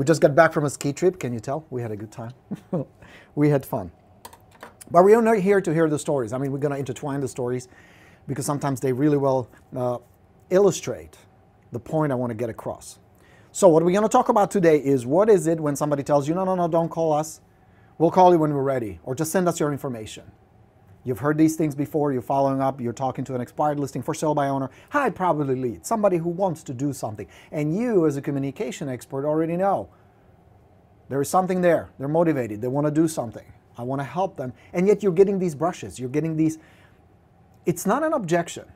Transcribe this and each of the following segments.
just got back from a ski trip. Can you tell? We had a good time. We had fun. But we're not here to hear the stories. I mean, we're going to intertwine the stories because sometimes they really well illustrate the point I want to get across. So what we're going to talk about today is what is it when somebody tells you, no, don't call us. We'll call you when we're ready, or just send us your information. You've heard these things before, you're following up, you're talking to an expired listing for sale by owner, high probability lead, somebody who wants to do something. And you, as a communication expert, already know there is something there. They're motivated, they want to do something. I want to help them. And yet you're getting these brushes, you're getting these. It's not an objection.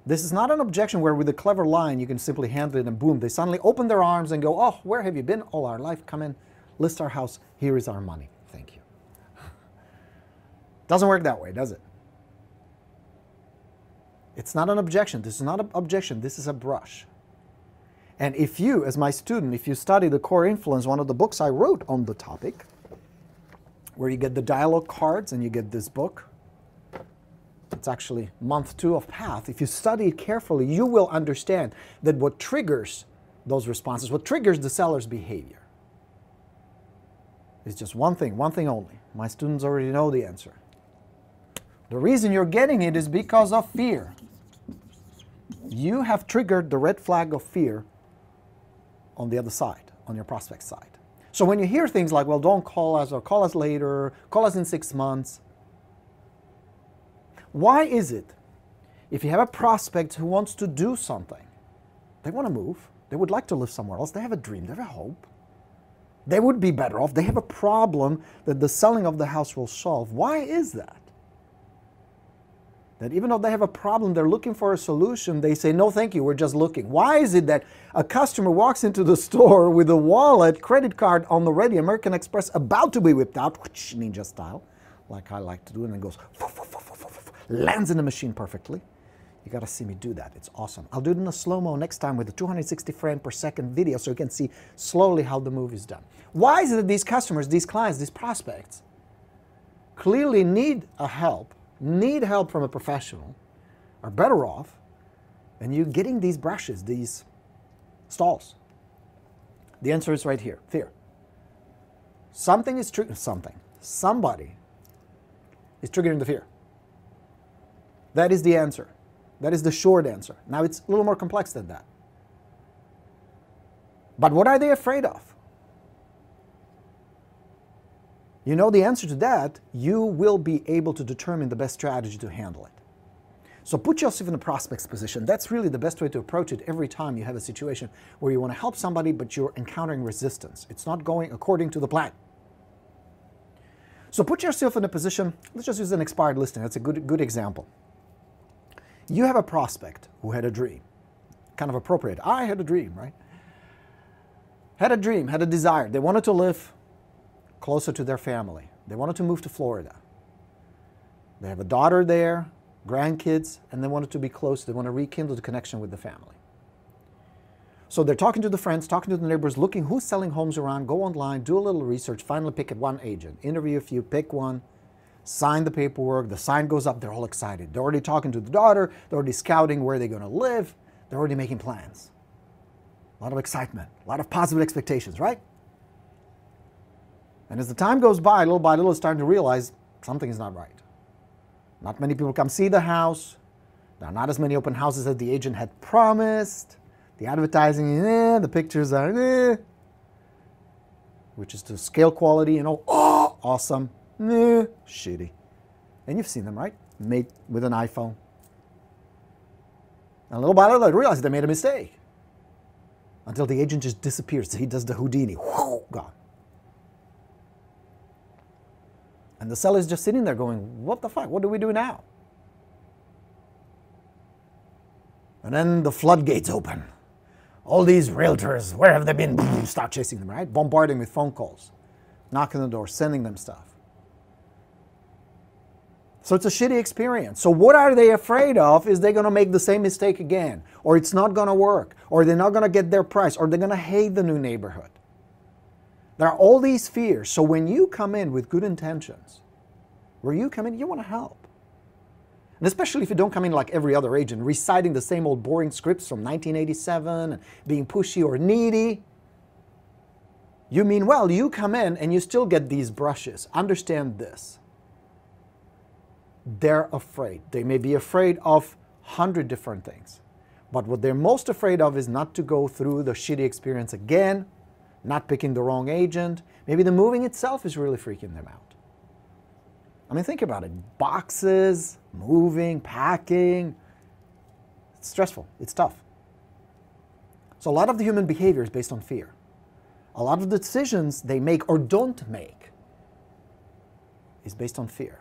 This is not an objection where with a clever line you can simply handle it and boom, they suddenly open their arms and go, oh, where have you been all our life? Come in, list our house, here is our money. Thank you. Doesn't work that way, does it? It's not an objection. This is not an objection. This is a brush. And if you, as my student, if you study the Core Influence, one of the books I wrote on the topic, where you get the dialogue cards and you get this book, it's actually month 2 of Path. If you study it carefully, you will understand that what triggers those responses, what triggers the seller's behavior, is just one thing only. My students already know the answer. The reason you're getting it is because of fear. You have triggered the red flag of fear on the other side, on your prospect side. So when you hear things like, well, don't call us, or call us later, call us in 6 months. Why is it, if you have a prospect who wants to do something, they want to move, they would like to live somewhere else, they have a dream, they have a hope, they would be better off, they have a problem that the selling of the house will solve. Why is that? That even though they have a problem, they're looking for a solution, they say, no, thank you, we're just looking. Why is it that a customer walks into the store with a wallet, credit card on the ready, American Express about to be whipped out, ninja style, like I like to do, and then goes, lands in the machine perfectly? You got to see me do that. It's awesome. I'll do it in a slow-mo next time with a 260 frame per second video so you can see slowly how the move is done. Why is it that these customers, these clients, these prospects clearly need help from a professional, are better off than you getting these brushes, these stalls? The answer is right here, fear. Somebody is triggering the fear. That is the answer. That is the short answer. Now it's a little more complex than that. But what are they afraid of? You know the answer to that, you will be able to determine the best strategy to handle it. So put yourself in the prospect's position. That's really the best way to approach it every time you have a situation where you want to help somebody but you're encountering resistance. It's not going according to the plan. So put yourself in a position, let's just use an expired listing. That's a good example. You have a prospect who had a dream. Kind of appropriate. I had a dream, right? Had a dream, had a desire. They wanted to live closer to their family. They wanted to move to Florida. They have a daughter there, grandkids, and they wanted to be close. They want to rekindle the connection with the family. So they're talking to the friends, talking to the neighbors, looking who's selling homes around, go online, do a little research, finally pick one agent, interview a few, pick one, sign the paperwork, the sign goes up, they're all excited. They're already talking to the daughter, they're already scouting where they're going to live, they're already making plans. A lot of excitement, a lot of positive expectations, right? And as the time goes by little, it's starting to realize something is not right. Not many people come see the house. There are not as many open houses as the agent had promised. The advertising, the pictures are, which is to scale quality, oh, awesome, shitty. And you've seen them, right? Made with an iPhone. And little by little, they realize they made a mistake. Until the agent just disappears. He does the Houdini. Whoa, gone. And the seller's just sitting there going, what the fuck? What do we do now? And then the floodgates open. All these realtors, where have they been? Start chasing them, right? Bombarding with phone calls. Knocking on the door, sending them stuff. So it's a shitty experience. So what are they afraid of? Is they going to make the same mistake again? Or it's not going to work? Or they're not going to get their price? Or they're going to hate the new neighborhood? There are all these fears. So when you come in with good intentions, where you come in, you want to help. And especially if you don't come in like every other agent, reciting the same old boring scripts from 1987, and being pushy or needy. You mean well, you come in and you still get these brushes. Understand this. They're afraid. They may be afraid of 100 different things. But what they're most afraid of is not to go through the shitty experience again, not picking the wrong agent. Maybe the moving itself is really freaking them out. I mean, think about it. Boxes, moving, packing. It's stressful. It's tough. So a lot of the human behavior is based on fear. A lot of the decisions they make or don't make is based on fear.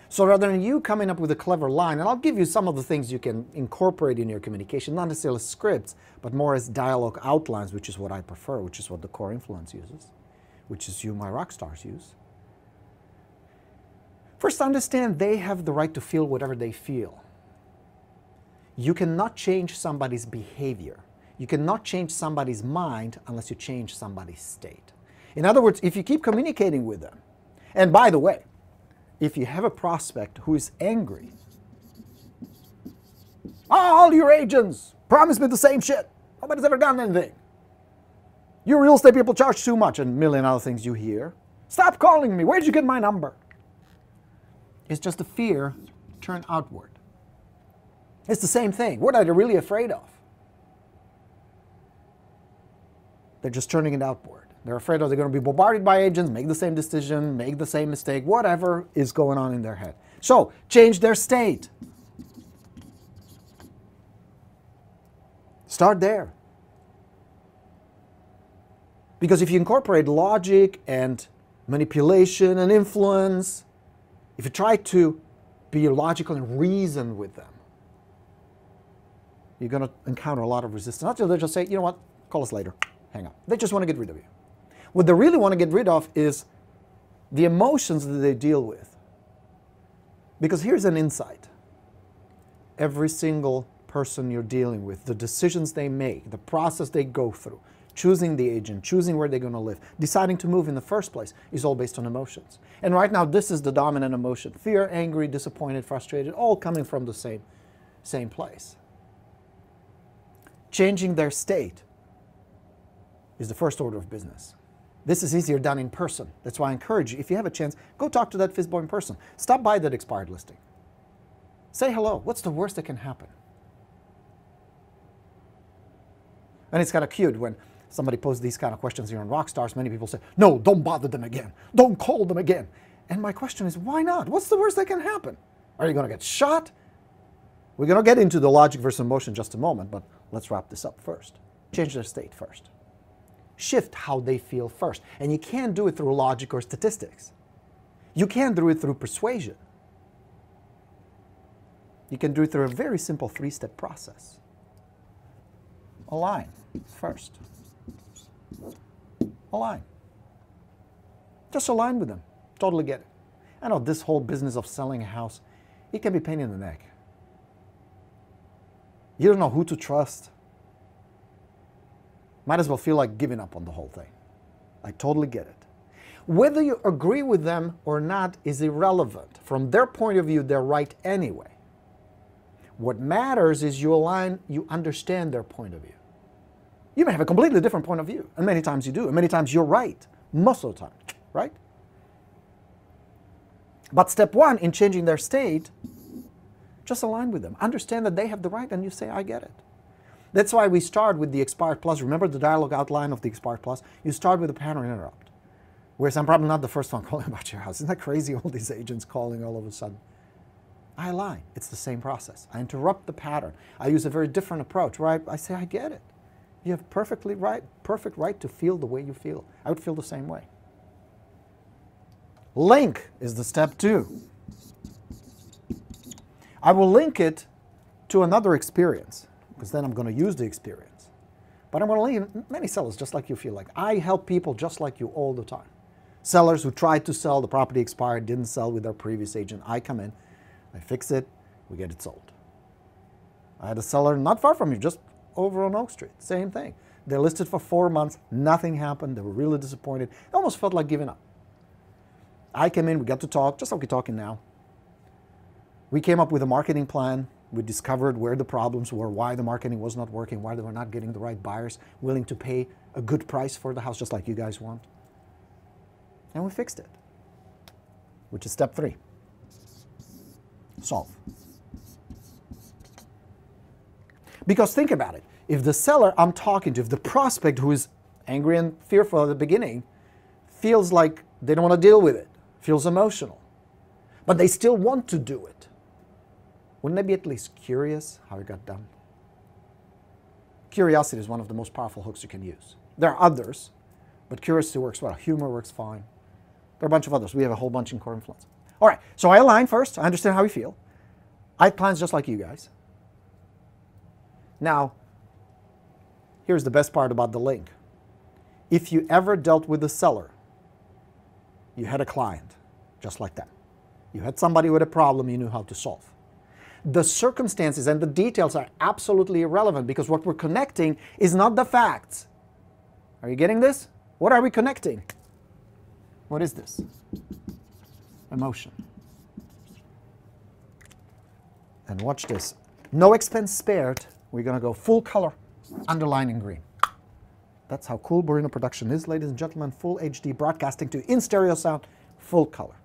So rather than you coming up with a clever line, and I'll give you some of the things you can incorporate in your communication, not necessarily scripts, but more as dialogue outlines, which is what I prefer, which is what the core influence uses, which is you, my rock stars, use. First, understand they have the right to feel whatever they feel. You cannot change somebody's behavior. You cannot change somebody's mind unless you change somebody's state. In other words, if you keep communicating with them, and by the way, if you have a prospect who is angry, all your agents promise me the same shit. Nobody's ever done anything. You real estate people charge too much, and a million other things you hear. Stop calling me. Where did you get my number? It's just a fear turned outward. It's the same thing. What are they really afraid of? They're just turning it outward. They're afraid they're going to be bombarded by agents, make the same decision, make the same mistake, whatever is going on in their head. So, change their state. Start there. Because if you incorporate logic and manipulation and influence, if you try to be logical and reason with them, you're going to encounter a lot of resistance. Not until they just say, you know what, call us later, hang up. They just want to get rid of you. What they really want to get rid of is the emotions that they deal with. Because here's an insight. Every single person you're dealing with, the decisions they make, the process they go through, choosing the agent, choosing where they're going to live, deciding to move in the first place, is all based on emotions. And right now, this is the dominant emotion. Fear, angry, disappointed, frustrated, all coming from the same place. Changing their state is the first order of business. This is easier done in person. That's why I encourage you, if you have a chance, go talk to that FSBO in person. Stop by that expired listing. Say hello. What's the worst that can happen? And it's kind of cute when somebody poses these kind of questions here on Rockstars. Many people say, no, don't bother them again. Don't call them again. And my question is, why not? What's the worst that can happen? Are you going to get shot? We're going to get into the logic versus emotion in just a moment, but let's wrap this up first. Change their state first. Shift how they feel first. And you can't do it through logic or statistics. You can't do it through persuasion. You can do it through a very simple 3-step process. Align first. Align. Just align with them. Totally get it. I know this whole business of selling a house, it can be a pain in the neck. You don't know who to trust. Might as well feel like giving up on the whole thing. I totally get it. Whether you agree with them or not is irrelevant. From their point of view, they're right anyway. What matters is you align, you understand their point of view. You may have a completely different point of view, and many times you do, and many times you're right, most of the time, right? But step one in changing their state, just align with them. Understand that they have the right, and you say, I get it. That's why we start with the expired plus. Remember the dialogue outline of the expired plus? You start with a pattern interrupt. Whereas I'm probably not the first one calling about your house. Isn't that crazy, all these agents calling all of a sudden? I align. It's the same process. I interrupt the pattern. I use a very different approach, right? I say, I get it. You have perfect right to feel the way you feel. I would feel the same way. Link is the step 2. I will link it to another experience, because then I'm going to use the experience. But I'm going to link many sellers just like you feel like. I help people just like you all the time. Sellers who tried to sell, the property expired, didn't sell with their previous agent. I come in, I fix it, we get it sold. I had a seller not far from you, just over on Oak Street. Same thing. They listed for 4 months, nothing happened, they were really disappointed. It almost felt like giving up. I came in, we got to talk, just like we're talking now. We came up with a marketing plan. We discovered where the problems were, why the marketing was not working, why they were not getting the right buyers willing to pay a good price for the house, just like you guys want. And we fixed it, which is step 3. Solve. Because think about it. If the seller I'm talking to, if the prospect who is angry and fearful at the beginning feels like they don't want to deal with it, feels emotional, but they still want to do it, wouldn't they be at least curious how it got done? Curiosity is one of the most powerful hooks you can use. There are others, but curiosity works well. Humor works fine. There are a bunch of others. We have a whole bunch in core influence. All right, so I align first. I understand how we feel. I have plans just like you guys. Now, here's the best part about the link. If you ever dealt with a seller, you had a client just like that. You had somebody with a problem you knew how to solve. The circumstances and the details are absolutely irrelevant because what we're connecting is not the facts. Are you getting this? What are we connecting? What is this? Emotion. And watch this. No expense spared. We're going to go full color, underlining green. That's how cool Borino production is, ladies and gentlemen. Full HD broadcasting to in stereo sound, full color.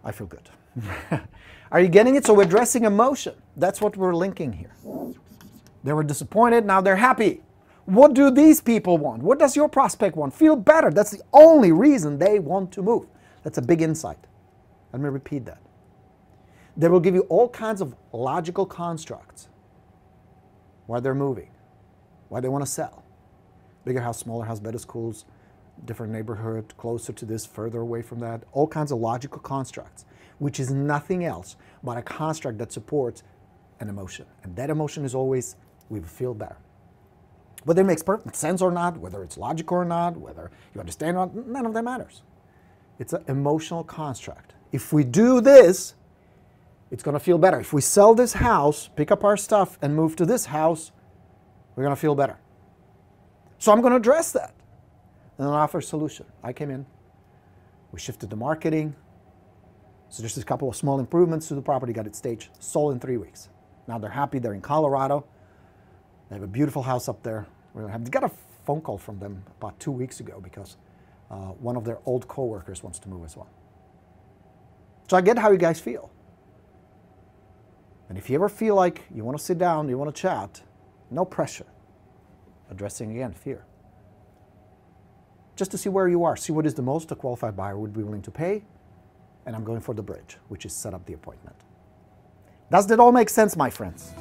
I feel good. Are you getting it? So we're addressing emotion. That's what we're linking here. They were disappointed, now they're happy. What do these people want? What does your prospect want? Feel better. That's the only reason they want to move. That's a big insight. Let me repeat that. They will give you all kinds of logical constructs why they're moving, why they want to sell. Bigger house, smaller house, better schools, different neighborhood, closer to this, further away from that. All kinds of logical constructs, which is nothing else but a construct that supports an emotion. And that emotion is always, we feel better. Whether it makes perfect sense or not, whether it's logical or not, whether you understand or not, none of that matters. It's an emotional construct. If we do this, it's going to feel better. If we sell this house, pick up our stuff, and move to this house, we're going to feel better. So I'm going to address that and offer a solution. I came in, we shifted the marketing, so just a couple of small improvements to the property, got it staged, sold in 3 weeks. Now they're happy, they're in Colorado, they have a beautiful house up there. Really happy. Got a phone call from them about 2 weeks ago because one of their old coworkers wants to move as well. So I get how you guys feel. And if you ever feel like you want to sit down, you want to chat, no pressure. Addressing again, fear. Just to see where you are, see what is the most a qualified buyer would be willing to pay, and I'm going for the bridge, which is set up the appointment. Does that all make sense, my friends?